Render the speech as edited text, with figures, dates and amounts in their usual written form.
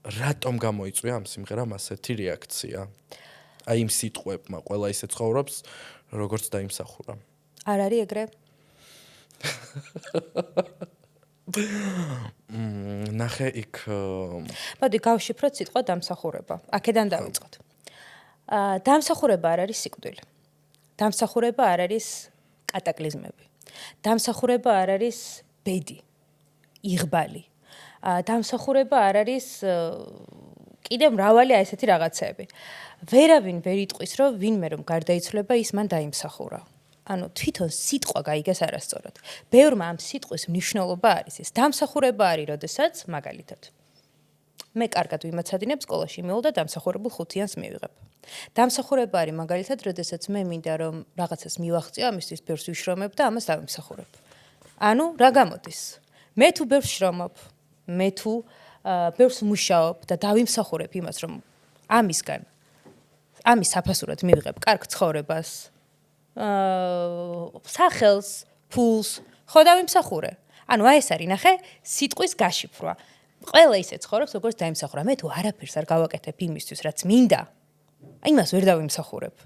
რატომ გამოიწვია ამ სიმღერამ ასეთი რეაქცია? აი იმ სიტყვებმა, ყველა ისე ცხოვრობს, როგორც დაიმსახურა. არ არის ეგრე? ნახე იქ მოდი გავშიფროთ სიტყვა დამსახურება. აქედან დავიწყოთ. დამსახურება არ არის სიკვდილი. დამსახურება არ არის კატაკლიზმები. დამსახურება არ არის ბედი, იღბალი. დამსახურება არ არის კიდევ მრავალი ესეთი რაღაცები. ვერავინ ვერ იტყვის, რომ ვინმე რომ გარდაიცვლება, ის მან დაიმსახურა. ანუ თვითონ სიტყვა გაიგეს არასწორად. ბევრმა ამ სიტყვის მნიშვნელობა არის ეს. დამსახურება არის, როდესაც მაგალითად მე კარგად ვიმაცადინებ სკოლაში მივალ და დამსახურებულ 5-იანს მივიღებ. დამსახურება არის მაგალითად, როდესაც მე მინდა რომ რაღაცას მივახციო, ამისთვის ბევრს ვიშრომებ და ამას დავიმსახურებ. ანუ რა გამოდის? მე თუ ბევრს შრომობ, მე თუ ბევრს მუშაობ და დავიმსახურებ იმას, რომ ამისგან ამის საფასურად მივიღებ კარგ ცხოვრებას, სახელს, ფულს, ხო დავიმსახურე. ანუ აი ეს არის, ნახე, სიტყვის გაშიფრვა. ყველა ისე ცხოვრობს, როგორც დაიმსახურა. მე თუ არაფერს არ გავაკეთებ იმისთვის, რაც მინდა, იმას ვერ დავიმსახურებ.